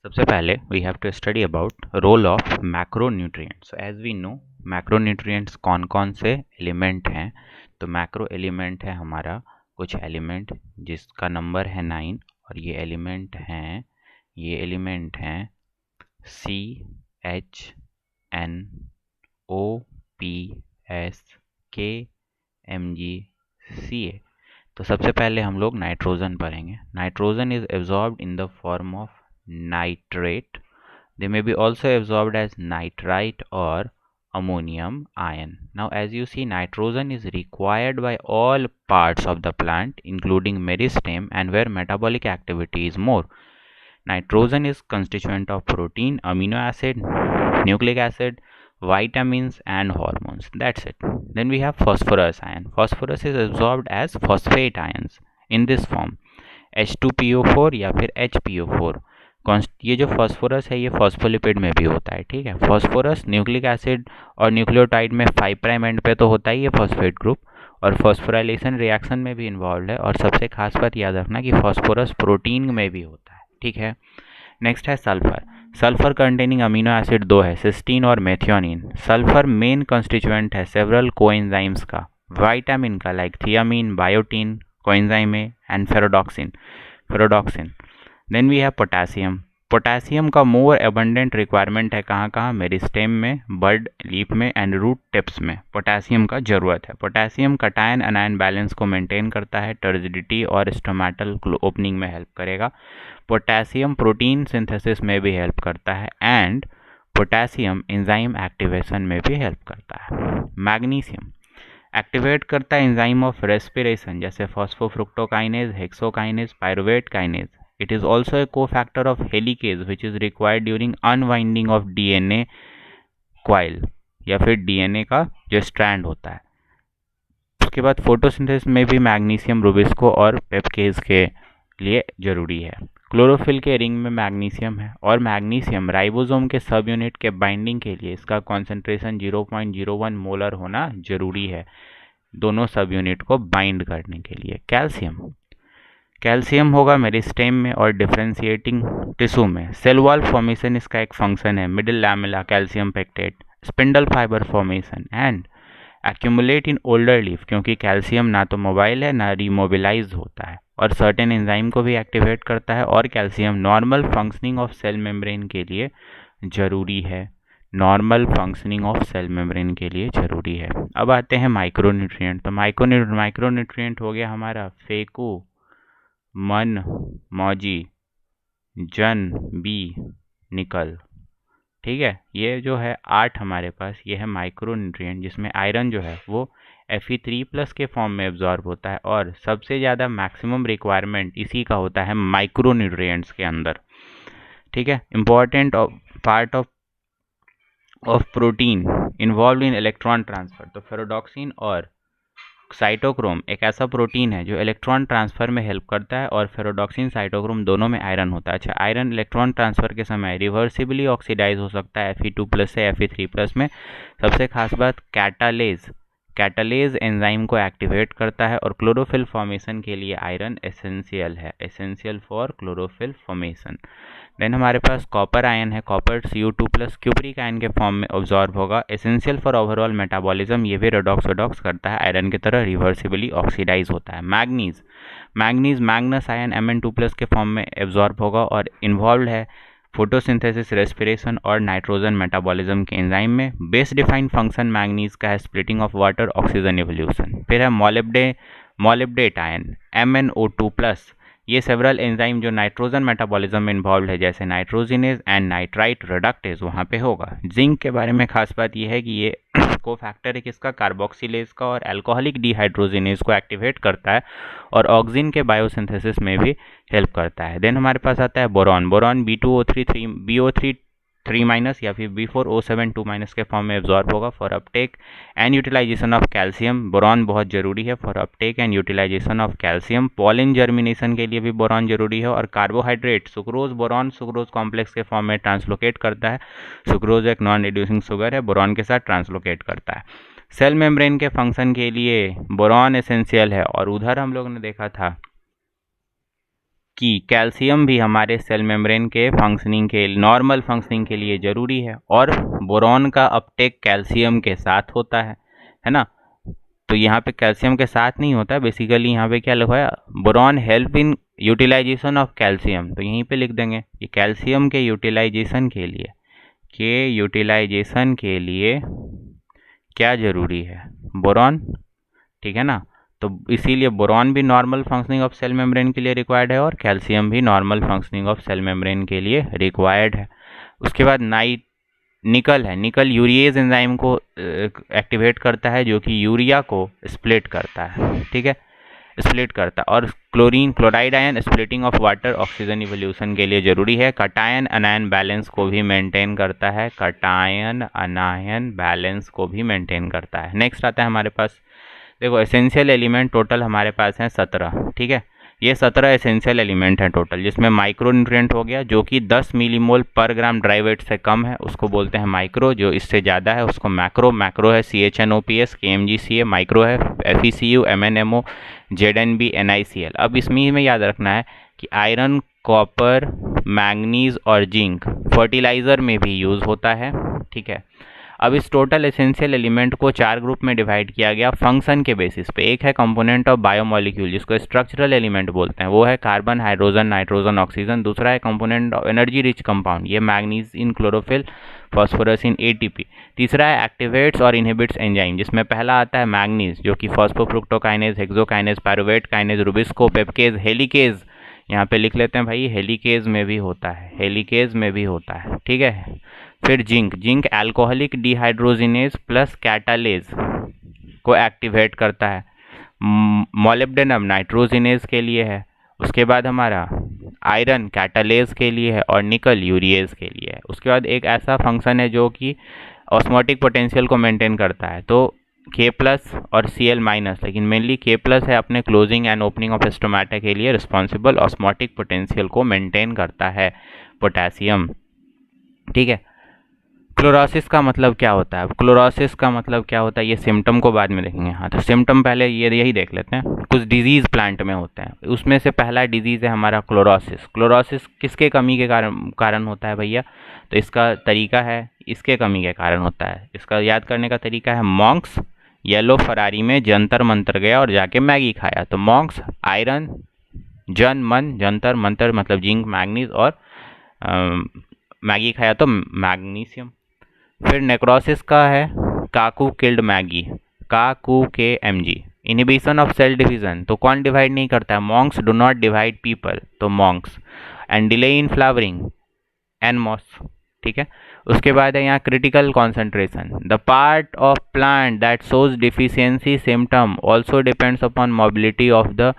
सबसे पहले we have to study about role of macronutrients. So as we know macronutrients कौन कौन से एलिमेंट हैं। तो मैक्रो एलिमेंट है हमारा कुछ एलिमेंट जिसका नंबर है 9 और ये एलिमेंट हैं C H N O P S K M G C A. तो सबसे पहले हम लोग नाइट्रोजन पढ़ेंगे। Nitrogen is absorbed in the form of nitrate. They may be also absorbed as nitrite or ammonium ion. Now as you see, nitrogen is required by all parts of the plant including meristeme and where metabolic activity is more. Nitrogen is constituent of protein, amino acid, nucleic acid, vitamins and hormones. That's it. Then we have phosphorus ion. Phosphorus is absorbed as phosphate ions in this form H2PO4 या फिर HPO4। ये जो phosphorus है ये phospholipid में भी होता है। ठीक है, फॉस्फोरस न्यूक्लिक एसिड और न्यूक्लियोटाइड में 5 प्राइम एंड पे तो होता ही है फॉस्फेट ग्रुप, और फॉस्फोराइलेशन रिएक्शन में भी इन्वॉल्व है। और सबसे खास बात याद रखना कि फॉस्फोरस प्रोटीन में भी होता है। ठीक है, नेक्स्ट है sulphur. Sulphur containing amino acid 2 है, सिस्टीन और मेथियोनिन। सल्फर मेन कंस्टिट्यूएंट है सेवरल कोएंजाइम्स का, विटामिन का लाइक थियामिन, बायोटीन कोएंजाइम है, and ferredoxin. Then we have potassium. Potassium का मोर एबंडेंट रिक्वायरमेंट है कहाँ कहाँ, मेरिस्टेम में, बर्ड लीफ में एंड रूट टिप्स में पोटेशियम का ज़रूरत है। पोटेशियम कटायन अनायन बैलेंस को मेंटेन करता है, टर्जिडिटी और स्टोमेटल ओपनिंग में हेल्प करेगा। पोटेशियम प्रोटीन सिंथेसिस में भी हेल्प करता है एंड पोटेशियम एंजाइम एक्टिवेशन में भी हेल्प करता है। मैग्नीशियम एक्टिवेट करता है एंजाइम ऑफ रेस्पिरेशन जैसे phosphofructokinase, hexokinase, pyruvate kinase. It is also a cofactor of helicase which is required during unwinding of DNA coil या फिर DNA का जो स्ट्रैंड होता है। उसके बाद फोटोसिंथेसिस में भी मैग्नीशियम रूबिस्को और पेप्केज के लिए जरूरी है। क्लोरोफिल के रिंग में मैग्नीशियम है और मैग्नीशियम राइबोसोम के सब यूनिट के बाइंडिंग के लिए इसका कॉन्सेंट्रेशन 0.01 मोलर होना जरूरी है, दोनों सब यूनिट को बाइंड करने के लिए। कैल्शियम होगा मेरिस्टेम में और डिफरेंशिएटिंग टिश्यू में। सेल वॉल फॉर्मेशन इसका एक फंक्शन है, middle lamella calcium pectate, spindle fibre formation and accumulate in older leaf, क्योंकि कैल्शियम ना तो मोबाइल है ना रिमोबिलाइज होता है और सर्टेन एंजाइम को भी एक्टिवेट करता है। और calcium normal functioning of cell membrane के लिए ज़रूरी है, अब आते हैं माइक्रोन्यूट्रिएंट। तो माइक्रोन्यूट्रिएंट हो गया हमारा फेकू, मन, मौजी, जन, बी, निकल। ठीक है, ये जो है 8 हमारे पास ये है माइक्रोन्यूट्रिएंट, जिसमें आयरन जो है वो Fe3+ के फॉर्म में एब्जॉर्ब होता है और सबसे ज़्यादा मैक्सिमम रिक्वायरमेंट इसी का होता है माइक्रोन्यूट्रिएंट्स के अंदर। ठीक है, important part of protein involve in electron transfer. तो फेरोडॉक्सिन और साइटोक्रोम एक ऐसा प्रोटीन है जो इलेक्ट्रॉन ट्रांसफर में हेल्प करता है और फेरोडॉक्सिन साइटोक्रोम दोनों में आयरन होता है। अच्छा, आयरन इलेक्ट्रॉन ट्रांसफर के समय रिवर्सिबली ऑक्सीडाइज हो सकता है Fe2+ से Fe3+ में। सबसे खास बात कैटालेज एंजाइम को एक्टिवेट करता है और क्लोरोफिल फॉर्मेशन के लिए iron essential for chlorophyll formation. Then हमारे पास कॉपर आयन है, कॉपर Cu2+ क्यूप्रिक आयन के फॉर्म में ऑब्जॉर्ब होगा, एसेंशियल फॉर ओवरऑल मेटाबॉलिज्म, ये भी रेडॉक्स करता है, आयरन की तरह रिवर्सिबली ऑक्सीडाइज होता है। मैग्नीज आयन Mn2+ के फॉर्म में एब्जॉर्ब होगा और इन्वॉल्व है फोटोसिंथेसिस, रेस्पिरेशन और नाइट्रोजन मेटाबॉलिज्म के एंजाइम में। बेस डिफाइंड फंक्शन मैग्नीज का है splitting of water, oxygen evolution. फिर है मोलिब्डेट आयन MnO2+, ये सेवरल एंजाइम जो नाइट्रोजन मेटाबॉलिज्म में इन्वॉल्व है जैसे नाइट्रोजिनेज एंड नाइट्राइट रिडक्टेज वहाँ पे होगा। जिंक के बारे में खास बात यह है कि ये कोफैक्टर है किसका, कार्बोक्सिलेज का, और अल्कोहलिक डिहाइड्रोजिनेज को एक्टिवेट करता है और ऑक्सीजन के बायोसिंथेसिस में भी हेल्प करता है। देन हमारे पापास आता है बोरॉन BO3 3- या फिर B4O7 2- के फॉर्म में एब्जॉर्ब होगा for uptake and utilisation of calcium. Boron बहुत जरूरी है for uptake and utilisation of calcium. Pollen germination के लिए भी बोरॉन जरूरी है। और कार्बोहाइड्रेट बोरॉन सुक्रोज कॉम्प्लेक्स के फॉर्म में ट्रांसलोकेट करता है। सुक्रोज एक नॉन रिड्यूसिंग शुगर है, बोरॉन के साथ ट्रांसलोकेट करता है। सेल मेम्ब्रेन के फंक्शन के लिए बोरॉन एसेंशियल है। और उधर हम लोग ने देखा था कि कैल्शियम भी हमारे सेल मेम्ब्रेन के फंक्शनिंग के नॉर्मल फंक्शनिंग के लिए ज़रूरी है, और बोरॉन का अपटेक कैल्शियम के साथ होता है ना। तो यहाँ पे कैल्शियम के साथ नहीं होता है, बेसिकली यहाँ पे क्या लिखा है, boron help in utilisation of calcium, तो यहीं पे लिख देंगे कि कैल्शियम के यूटिलाइजेशन के लिए क्या ज़रूरी है, बोरॉन, ठीक है ना। तो इसीलिए बोरॉन भी normal functioning of cell membrane के लिए रिक्वायर्ड है और कैल्शियम भी normal functioning of cell membrane के लिए रिक्वायर्ड है। उसके बाद निकल है, निकल यूरिएज एंजाइम को एक्टिवेट करता है, जो कि यूरिया को स्प्लिट करता है, ठीक है, स्प्लिट करता है। और chloride ion splitting of water oxygen evolution के लिए ज़रूरी है। कटायन अनायन बैलेंस को भी मेंटेन करता है, कटायन अनायन बैलेंस को भी मेंटेन करता है। नेक्स्ट आता है हमारे पास, देखो एसेंशियल एलिमेंट टोटल हमारे पास हैं 17, ठीक है। ये 17 एसेंशियल एलिमेंट हैं टोटल, जिसमें माइक्रो न्यूट्रिएंट हो गया जो कि 10 मिलीमोल पर ग्राम ड्राई वेट से कम है, उसको बोलते हैं माइक्रो। जो इससे ज़्यादा है उसको मैक्रो। मैक्रो है CHNOPS, KMgCa। माइक्रो है FeCu, MnMO, ZnB, NiCl। अब इसमें हमें याद रखना है कि आयरन, कॉपर, मैंगनीज और जिंक फर्टिलाइज़र में भी यूज़ होता है, ठीक है। अब इस टोटल एसेंशियल एलिमेंट को 4 ग्रुप में डिवाइड किया गया फंक्शन के बेसिस पे। एक है कंपोनेंट ऑफ बायोमोलिक्यूल, जिसको स्ट्रक्चरल एलिमेंट बोलते हैं, वो है कार्बन, हाइड्रोजन, नाइट्रोजन, ऑक्सीजन। दूसरा है component of energy rich compound, ये manganese in chlorophyll, phosphorus in ATP। तीसरा है एक्टिवेट्स और इनहिबिट्स एंजाइम, जिसमें पहला आता है मैग्नीज, जो कि phosphofructokinase, hexokinase, pyruvate kinase, rubisco, PEPcase, helicase, यहाँ पे लिख लेते हैं भाई, हेलिकेज में भी होता है, हेलिकेज में भी होता है, ठीक है। फिर zinc alcoholic dehydrogenase plus catalase को एक्टिवेट करता है। मोलिब्डेनम नाइट्रोजिनेज के लिए है। उसके बाद हमारा आयरन कैटालेज के लिए है और निकल यूरिएज के लिए है। उसके बाद एक ऐसा फंक्शन है जो कि ऑस्मोटिक पोटेंशियल को मेंटेन करता है, तो K+ और Cl-, लेकिन मेनली K+ है अपने closing and opening of stomata के लिए रिस्पॉन्सिबल, ऑस्मोटिक पोटेंशियल को मेंटेन करता है पोटेशियम, ठीक है। क्लोरोसिस का मतलब क्या होता है, क्लोरोसिस का मतलब क्या होता है ये सिम्टम को बाद में देखेंगे। हाँ, तो सिम्टम पहले यही देख लेते हैं। कुछ डिजीज़ प्लांट में होते हैं, उसमें से पहला डिजीज़ है हमारा क्लोरोसिस। क्लोरोसिस किसके कमी के कारण होता है भैया, तो इसका तरीका है, इसके कमी के कारण होता है। इसका याद करने का तरीका है, मॉन्क्स येलो फरारी में जंतर मंतर गया और जाके मैगी खाया। तो मॉन्क्स आयरन, जंतर मंतर मतलब जिंक, मैग्नीज, और मैगी खाया तो मैग्नीशियम। फिर नेक्रोसिस का है, Kaku killed Maggi, Kaku KMG। Inhibition of cell division, तो कौन डिवाइड नहीं करता है, monks do not divide people, तो monks. And delay in flowering, एनमॉस, ठीक है। उसके बाद है यहाँ critical concentration, the part of plant that shows deficiency symptom also depends upon mobility of the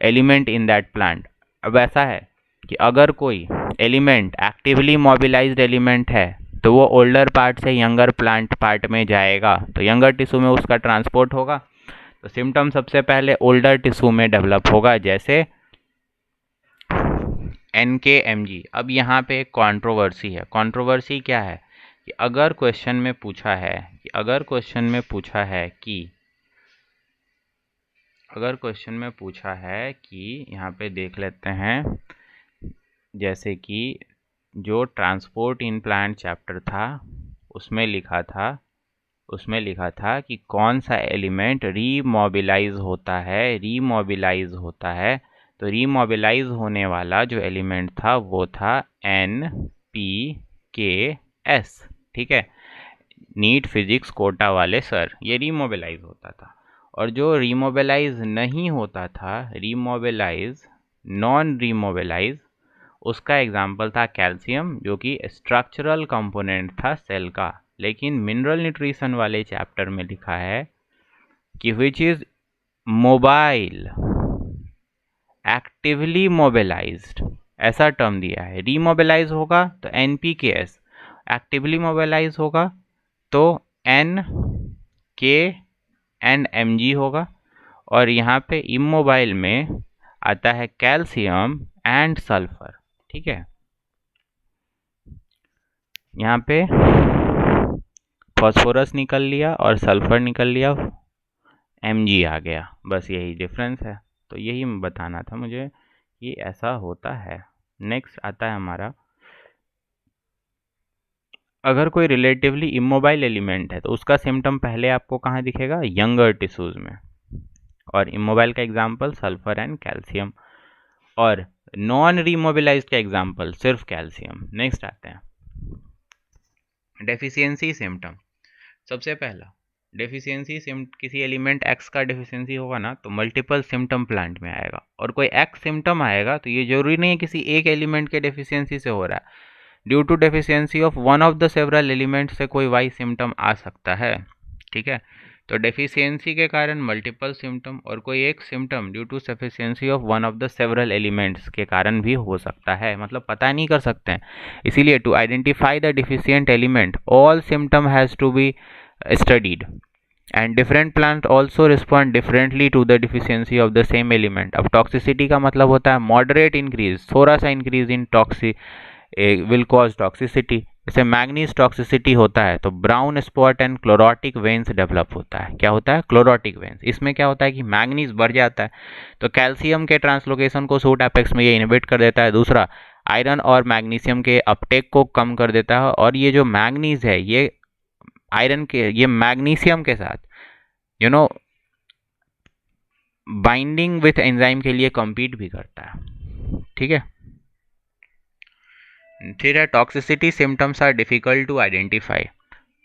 element in that plant. अब ऐसा है कि अगर कोई एलिमेंट एक्टिवली मोबिलाइज्ड एलिमेंट है तो वो ओल्डर पार्ट से यंगर प्लांट पार्ट में जाएगा, तो यंगर टिश्यू में उसका ट्रांसपोर्ट होगा, तो सिम्टम सबसे पहले ओल्डर टिश्यू में डेवलप होगा, जैसे NKMG। अब यहाँ पे एक कंट्रोवर्सी है। कंट्रोवर्सी क्या है कि अगर क्वेश्चन में पूछा है कि यहाँ पे देख लेते हैं, जैसे कि जो ट्रांसपोर्ट इन प्लांट चैप्टर था उसमें लिखा था कि कौन सा एलिमेंट रीमोबिलाइज होता है, तो रीमोबिलाइज होने वाला जो एलिमेंट था वो था NPKS, ठीक है। नीट फिजिक्स कोटा वाले सर, ये रीमोबिलाइज होता था। और जो रीमोबिलाइज नहीं होता था, नॉन रीमोबिलाइज, उसका एग्जाम्पल था कैल्शियम, जो कि स्ट्रक्चरल कंपोनेंट था सेल का। लेकिन मिनरल न्यूट्रिशन वाले चैप्टर में लिखा है कि which is mobile, actively mobilised, ऐसा टर्म दिया है। रीमोबिलाइज होगा तो NPKS, एक्टिवली मोबिलाइज होगा तो NKNMG होगा, और यहाँ पे इमोबाइल में आता है कैल्शियम एंड सल्फर, ठीक है। यहाँ पे फॉस्फोरस निकल लिया और सल्फर निकल लिया, Mg आ गया, बस यही डिफरेंस है। तो यही बताना था मुझे ये ऐसा होता है। नेक्स्ट आता है हमारा, अगर कोई रिलेटिवली इमोबाइल एलिमेंट है तो उसका सिम्टम पहले आपको कहाँ दिखेगा, यंगर टिश्यूज में। और इमोबाइल का एग्जाम्पल सल्फर एंड कैल्शियम, और नॉन रीमोबिलाइज्ड का एग्जाम्पल सिर्फ कैल्शियम। नेक्स्ट आते हैं डेफिशिएंसी सिम्टम। सबसे पहला डेफिशिएंसी किसी एलिमेंट एक्स का डेफिशिएंसी होगा ना तो मल्टीपल सिम्टम प्लांट में आएगा, और कोई एक्स सिम्टम आएगा तो ये जरूरी नहीं है किसी एक एलिमेंट के डेफिशिएंसी से हो रहा है। Due to deficiency of one of the several element से कोई वाई सिम्टम आ सकता है। ठीक है, तो डेफिशिएंसी के कारण मल्टीपल सिम्टम, और कोई एक symptom due to sufficiency of one of the several elements के कारण भी हो सकता है, मतलब पता नहीं कर सकते हैं। इसीलिए to identify the deficient element all symptom has to be studied, and different plant also respond differently to the deficiency of the same element। अब toxicity का मतलब होता है moderate increase, थोड़ा सा increase in will cause toxicity। जैसे manganese toxicity होता है तो brown spot and chlorotic veins develop होता है। क्या होता है, क्लोरोटिक वेन्स। इसमें क्या होता है कि मैग्नीज बढ़ जाता है तो कैल्शियम के ट्रांसलोकेशन को सूट एपेक्स में ये इनहिबिट कर देता है। दूसरा, आयरन और मैग्नीशियम के अपटेक को कम कर देता है, और ये जो मैग्नीज है ये आयरन के, ये मैग्नीशियम के साथ बाइंडिंग विथ एंजाइम के लिए compete भी करता है। ठीक है, फिर है toxicity symptoms are difficult to identify.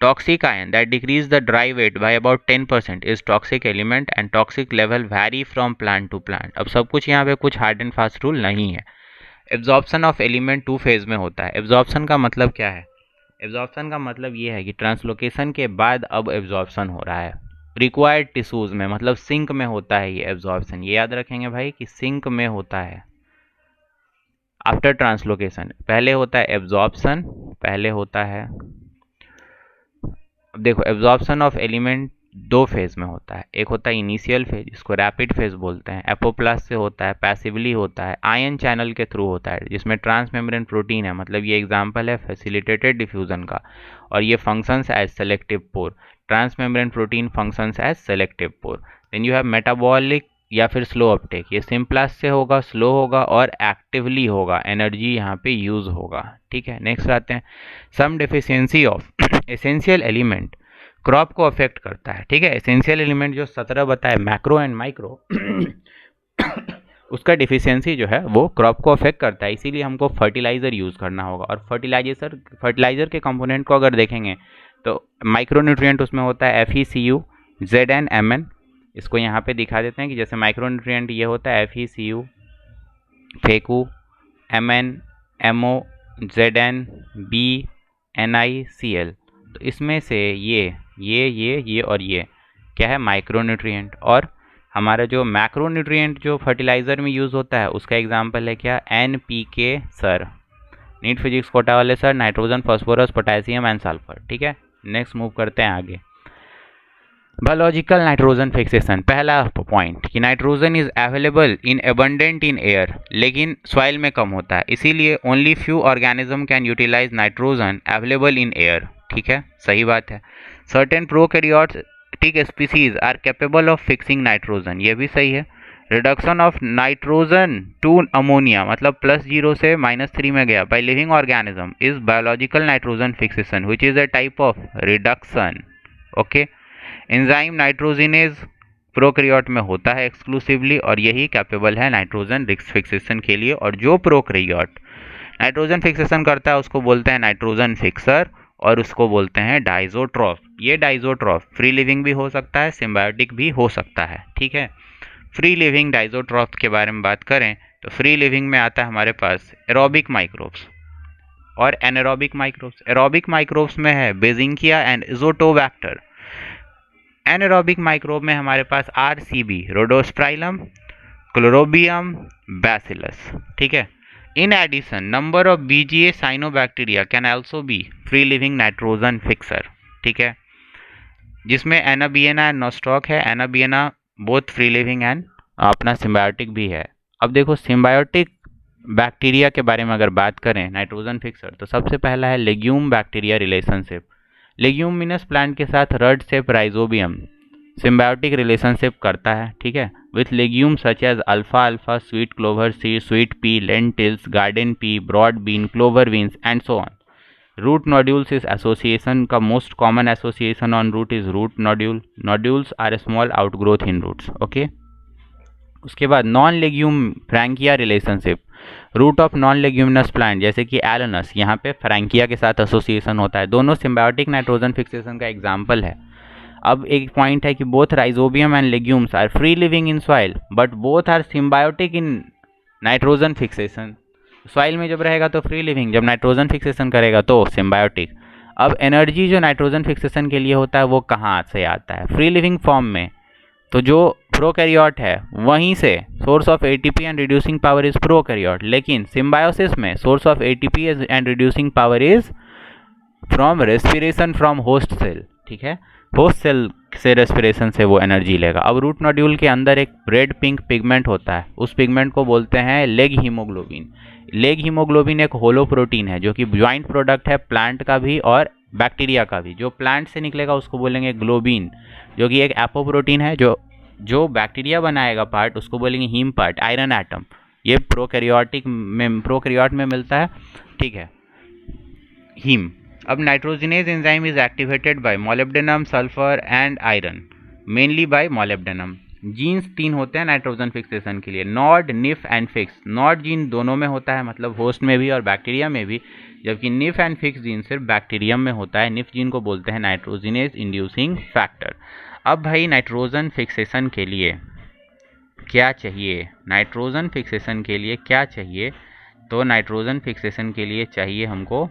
Toxic ion that decrease the dry weight by about 10% is toxic element, and toxic level vary from plant to plant. अब सब कुछ यहाँ पे कुछ हार्ड एंड फास्ट रूल नहीं है। एब्जॉर्प्शन ऑफ एलिमेंट 2 फेज में होता है। एब्जॉर्प्शन का मतलब क्या है, एब्जॉर्प्शन का मतलब ये है कि ट्रांसलोकेशन के बाद अब एब्जॉर्प्शन हो रहा है रिक्वायर्ड टिश्यूज में, मतलब सिंक में होता है ये एब्जॉर्प्शन। ये याद रखेंगे भाई कि सिंक में होता है आफ्टर ट्रांसलोकेशन। पहले होता है एब्जॉर्प्शन, पहले होता है, अब देखो एब्जॉर्प्शन ऑफ एलिमेंट 2 फेज में होता है। एक होता है इनिशियल फेज, जिसको रैपिड फेज बोलते हैं, एपोप्लास्ट से होता है, पैसिवली होता है, आयन चैनल के थ्रू होता है जिसमें ट्रांसमेम्ब्रेन प्रोटीन है, मतलब ये एग्जांपल है फैसिलिटेटेड डिफ्यूजन का। और ये functions as selective pore, transmembrane protein functions as selective pore. Then you have metabolic या फिर स्लो अपटेक, ये सिम्प्लास्ट से होगा, स्लो होगा और एक्टिवली होगा, एनर्जी यहाँ पे यूज होगा। ठीक है, नेक्स्ट आते हैं some deficiency of essential element crop को अफेक्ट करता है। ठीक है, एसेंशियल एलिमेंट जो 17 बताए मैक्रो एंड माइक्रो उसका डिफिशियंसी जो है वो क्रॉप को अफेक्ट करता है, इसीलिए हमको फर्टिलाइज़र यूज़ करना होगा। और फर्टिलाइज़र के कंपोनेंट को अगर देखेंगे तो माइक्रोन्यूट्रिएंट उसमें होता है FeCu, Zn, Mn। इसको यहाँ पे दिखा देते हैं कि जैसे माइक्रोन्यूट्रिएंट ये होता है FeCu, फेकू, Mn, MO, Zn, B, NiCl। तो इसमें से ये और ये क्या है, माइक्रोन्यूट्रिएंट। और हमारा जो मैक्रोन्यूट्रिएंट जो फर्टिलाइज़र में यूज़ होता है उसका एग्जांपल है क्या, NPK sir, NEET physics Kota वाले sir, nitrogen, phosphorus, potassium and sulphur. ठीक है, नेक्स्ट मूव करते हैं आगे। Biological nitrogen fixation. पहला पॉइंट कि nitrogen is available in abundant in air, लेकिन सॉइल में कम होता है, इसीलिए only few organism can utilise nitrogen available in air. ठीक है, सही बात है। Certain prokaryotic species are capable of fixing nitrogen, ये भी सही है। Reduction of nitrogen two ammonia, मतलब +0 से -3 में गया, by living organism is biological nitrogen fixation which is a type of reduction. Okay, enzyme nitrogenase prokaryote में होता है एक्सक्लूसिवली, और यही कैपेबल है नाइट्रोजन फिक्सेशन के लिए। और जो प्रोकैरियोट नाइट्रोजन फिक्सेशन करता है उसको बोलते हैं नाइट्रोजन फिक्सर, और उसको बोलते हैं डाइजोट्रॉफ। ये डाइजोट्रॉफ फ्री लिविंग भी हो सकता है, सिम्बायोटिक भी हो सकता है। ठीक है, फ्री लिविंग डाइजोट्रॉफ के बारे में बात करें तो फ्री लिविंग में आता है हमारे पास एरोबिक माइक्रोब्स और एनारोबिक माइक्रोब्स। एरोबिक माइक्रोब्स में है Beijerinckia and Azotobacter. Anaerobic microbe में हमारे पास RCB, रोडोस्पाइरम, क्लोरोबियम, बैसिलस। ठीक है, in addition number of BGA cyanobacteria can also be free living nitrogen fixer. ठीक है, जिसमें एनाबियना एंड नोस्टॉक है। Anabaena both free living and अपना सिम्बायोटिक भी है। अब देखो सिम्बायोटिक बैक्टीरिया के बारे में अगर बात करें नाइट्रोजन फिक्सर, तो सबसे पहला है legume bacteria relationship. Leguminous plant के साथ rod shape rhizobium symbiotic relationship करता है, ठीक है, विथ लेग्यूम सच एज अल्फा अल्फा, sweet clover seed, sweet pea, lentils, garden pea, broad bean, clover beans and so on. Root nodules is association का most common association on root is root nodule. Nodules are a small outgrowth in roots. Okay. उसके बाद non legume Frankia relationship. Root of non leguminous plant जैसे कि एलोनस, यहाँ पे Frankia के साथ association होता है. दोनों सिम्बायोटिक नाइट्रोजन फिक्सेशन का एग्जाम्पल है. अब एक पॉइंट है कि both Rhizobium and legumes are free living in soil but both are symbiotic in nitrogen fixation. Soil में जब रहेगा तो फ्री लिविंग, जब नाइट्रोजन फिक्सेशन करेगा तो सिम्बायोटिक. अब एनर्जी जो नाइट्रोजन फिक्सेशन के लिए होता है वो कहाँ से आता है? फ्री लिविंग फॉर्म में. तो जो प्रोकैरियोट है वहीं से source of ATP and reducing power is prokaryote. लेकिन सिम्बायोसिस में source of ATP and reducing power is from respiration from host cell. ठीक है, होस्ट सेल से रेस्पिरेशन से वो एनर्जी लेगा. अब रूट नोड्यूल के अंदर एक रेड पिंक पिगमेंट होता है, उस पिगमेंट को बोलते हैं लेग हीमोग्लोबिन. लेग हीमोग्लोबिन एक होलो प्रोटीन है जो कि ज्वाइंट प्रोडक्ट है प्लांट का भी और बैक्टीरिया का भी. जो प्लांट से निकलेगा उसको बोलेंगे ग्लोबिन, जो कि एक एपोप्रोटीन है. जो बैक्टीरिया बनाएगा पार्ट उसको बोलेंगे हीम पार्ट, आयरन एटम. ये प्रोकैरियोट में मिलता है. ठीक है, हीम. अब nitrogenase enzyme is activated by molybdenum, sulphur and iron, mainly by molybdenum. Genes 3 होते हैं नाइट्रोजन फिक्सेशन के लिए, nod, nif and fix. Nod gene दोनों में होता है, मतलब होस्ट में भी और बैक्टीरिया में भी, जबकि निफ एंड फिक्स जीन सिर्फ बैक्टीरियम में होता है. निफ जीन को बोलते हैं नाइट्रोजिनेज इंड्यूसिंग फैक्टर. अब भाई नाइट्रोजन फिक्सेशन के लिए क्या चाहिए? नाइट्रोजन फिक्सेशन के लिए क्या चाहिए? तो नाइट्रोजन फिक्सेशन के लिए चाहिए हमको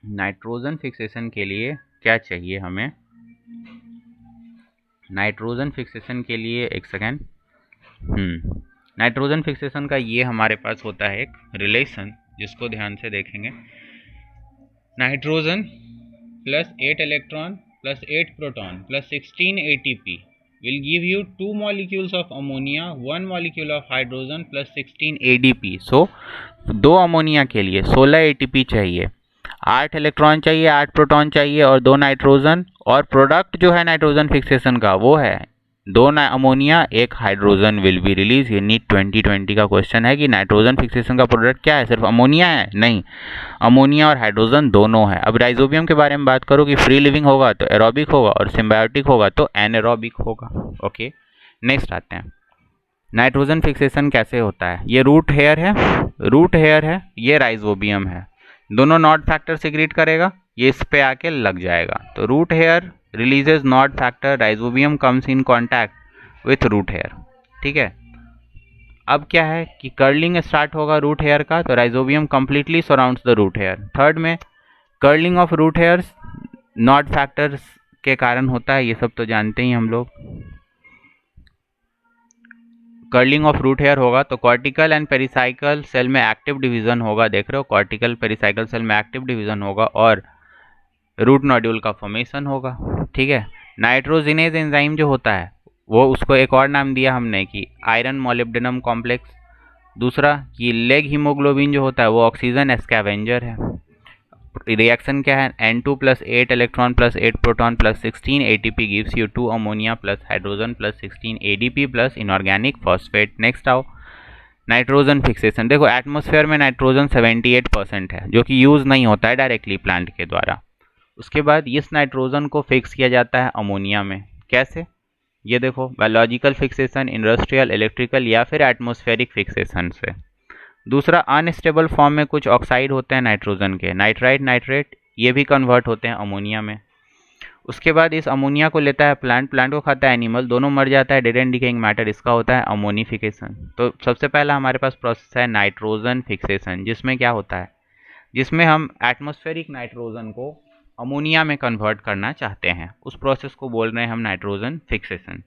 नाइट्रोजन फिक्सेशन के लिए क्या चाहिए हमें? नाइट्रोजन फिक्सेशन के लिए एक सेकेंड. नाइट्रोजन फिक्सेशन का ये हमारे पास होता है एक रिलेशन, जिसको ध्यान से देखेंगे. Nitrogen plus 8 electron plus 8 proton plus 16 ATP will give you 2 molecules of ammonia, 1 molecule of hydrogen plus 16 ADP. So 2 ammonia के लिए 16 ATP चाहिए, 8 इलेक्ट्रॉन चाहिए, 8 प्रोटॉन चाहिए और 2 नाइट्रोजन. और प्रोडक्ट जो है नाइट्रोजन फिक्सेशन का वो है 2 ammonia, 1 hydrogen will be release. ये नीट 2020 का क्वेश्चन है कि नाइट्रोजन फिक्सेशन का प्रोडक्ट क्या है? सिर्फ अमोनिया है? नहीं, अमोनिया और हाइड्रोजन दोनों है. अब राइजोबियम के बारे में बात करो कि फ्री लिविंग होगा तो एरोबिक होगा और सिम्बायोटिक होगा तो एनएरोबिक होगा. ओके, नेक्स्ट आते हैं. नाइट्रोजन फिक्सेशन कैसे होता है? ये रूट हेयर है, ये राइजोबियम है. दोनों नॉड फैक्टर सिक्रीट करेगा, ये इस पे आके लग जाएगा. तो root hair releases nod factor, rhizobium comes in contact with root hair. ठीक है, अब क्या है कि कर्लिंग स्टार्ट होगा रूट हेयर का, तो rhizobium completely surrounds the root hair. Third में curling of root hairs nod factors के कारण होता है, ये सब तो जानते ही हम लोग. कर्लिंग ऑफ रूट हेयर होगा तो कॉर्टिकल एंड पेरिसाइकल सेल में एक्टिव डिवीजन होगा. देख रहे हो, कॉर्टिकल पेरिसाइकल सेल में एक्टिव डिवीजन होगा और रूट नोड्यूल का फॉर्मेशन होगा. ठीक है, नाइट्रोजिनेज एंजाइम जो होता है वो, उसको एक और नाम दिया हमने कि आयरन मोलिब्डेनम कॉम्प्लेक्स. दूसरा कि लेग हीमोग्लोबिन जो होता है वो ऑक्सीजन स्कैवेंजर है. रिएक्शन क्या है? N2 plus 8 electron plus 8 proton plus 16 ATP gives you 2 ammonia plus hydrogen plus 16 ADP plus inorganic phosphate. Next आओ, नाइट्रोजन फिक्सेशन. देखो, एटमॉस्फेयर में नाइट्रोजन 78% है जो कि यूज़ नहीं होता है डायरेक्टली प्लांट के द्वारा. उसके बाद इस नाइट्रोजन को फिक्स किया जाता है अमोनिया में. कैसे? ये देखो, बायोलॉजिकल फिक्सेशन, इंडस्ट्रियल, इलेक्ट्रिकल या फिर एटमॉस्फेरिक फिक्सेशन से. दूसरा, अनस्टेबल फॉर्म में कुछ ऑक्साइड होते हैं नाइट्रोजन के, नाइट्राइट, नाइट्रेट, ये भी कन्वर्ट होते हैं अमोनिया में. उसके बाद इस अमोनिया को लेता है प्लांट को खाता है एनिमल, दोनों मर जाता है, डेड एंड डिकेइंग मैटर. इसका होता है अमोनिफिकेशन. तो सबसे पहला हमारे पास प्रोसेस है नाइट्रोजन फिक्सेशन, जिसमें क्या होता है? जिसमें हम एटमॉस्फेरिक नाइट्रोजन को अमोनिया में कन्वर्ट करना चाहते हैं. उस प्रोसेस को बोल रहे हैं हम नाइट्रोजन फिक्सेशन.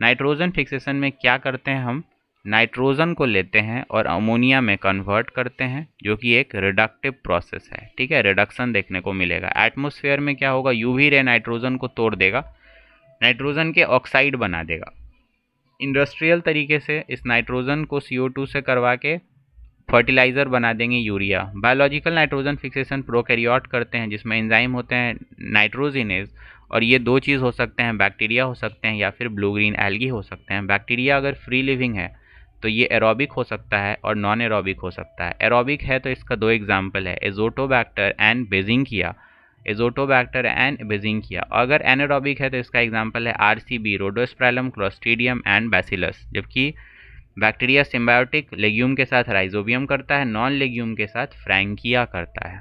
नाइट्रोजन फिक्सेशन में क्या करते हैं? हम नाइट्रोजन को लेते हैं और अमोनिया में कन्वर्ट करते हैं, जो कि एक रिडक्टिव प्रोसेस है. ठीक है, रिडक्शन देखने को मिलेगा. एटमॉस्फेयर में क्या होगा? यूवी रे नाइट्रोजन को तोड़ देगा, नाइट्रोजन के ऑक्साइड बना देगा. इंडस्ट्रियल तरीके से इस नाइट्रोजन को CO2 से करवा के फर्टिलाइज़र बना देंगे urea. Biological nitrogen fixation prokaryote करते हैं जिसमें एंजाइम होते हैं नाइट्रोजिनेज, और ये दो चीज़ हो सकते हैं, बैक्टीरिया हो सकते हैं या फिर ब्लू ग्रीन एल्गी हो सकते हैं। बैक्टीरिया अगर फ्री लिविंग है तो ये एरोबिक हो सकता है और नॉन एरोबिक हो सकता है। एरोबिक है तो इसका दो एग्जाम्पल है, Azotobacter and Beijerinckia. Azotobacter and Beijerinckia. अगर एनारोबिक है तो इसका एग्जाम्पल है RCB, Rhodospirillum, Clostridium and Bacillus. जबकि बैक्टीरिया सिम्बायोटिक लेग्यूम के साथ राइजोबियम करता है, नॉन लेग्यूम के साथ फ्रैंकिया करता है।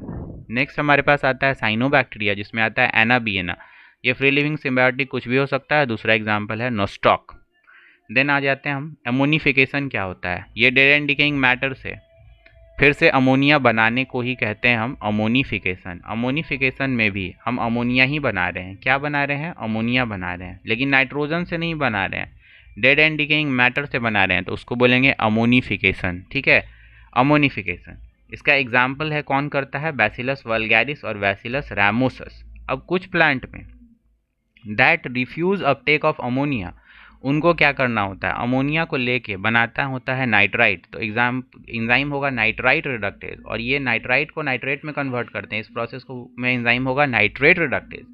नेक्स्ट हमारे पास आता है साइनोबैक्टीरिया जिसमें आता है एनाबिएना। ये फ्री लिविंग सिम्बायोटिक कुछ भी हो सकता है। दूसरा एग्जाम्पल है नोस्टॉक। देन आ जाते हैं हम एमोनिफिकेशन क्या होता है। ये डेड एंड डिकेइंग मैटर से फिर से अमोनिया बनाने को ही कहते हैं हम अमोनिफिकेशन। अमोनिफिकेशन में भी हम अमोनिया ही बना रहे हैं। क्या बना रहे हैं? अमोनिया बना रहे हैं, लेकिन नाइट्रोजन से नहीं बना रहे हैं, डेड एंड डिकेइंग मैटर से बना रहे हैं, तो उसको बोलेंगे अमोनिफिकेशन। ठीक है, अमोनिफिकेशन। इसका एग्जाम्पल है कौन करता है? बैसिलस वल्गैरिस और बैसिलस रैमोसस। अब कुछ प्लांट में that refuse uptake of ammonia, उनको क्या करना होता है? अमोनिया को लेके बनाता होता है नाइट्राइट। तो एंजाइम होगा नाइट्राइट रिडक्टेज, और ये नाइट्राइट को नाइट्रेट में कन्वर्ट करते हैं। इस प्रोसेस को में एंजाइम होगा नाइट्रेट रिडक्टेज।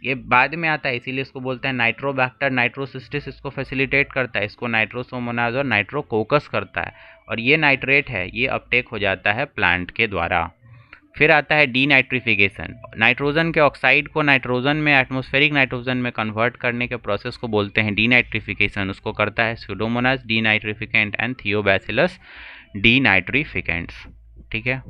ये बाद में आता है, इसीलिए इसको बोलते हैं नाइट्रोबैक्टर नाइट्रोसिस्टिस। इसको फैसिलिटेट करता है, इसको नाइट्रोसोमोनाज और नाइट्रोकोकस करता है, और ये नाइट्रेट है ये अपटेक हो जाता है प्लांट के द्वारा। फिर आता है डीनाइट्रिफिकेशन। नाइट्रोजन के ऑक्साइड को नाइट्रोजन में, एटमॉस्फेरिक नाइट्रोजन में कन्वर्ट करने के प्रोसेस को बोलते हैं डीनाइट्रिफिकेशन। उसको करता है स्यूडोमोनास डीनाइट्रिफिकेंट एंड थियोबैसिलस डीनाइट्रिफिकेंट्स। ठीक है,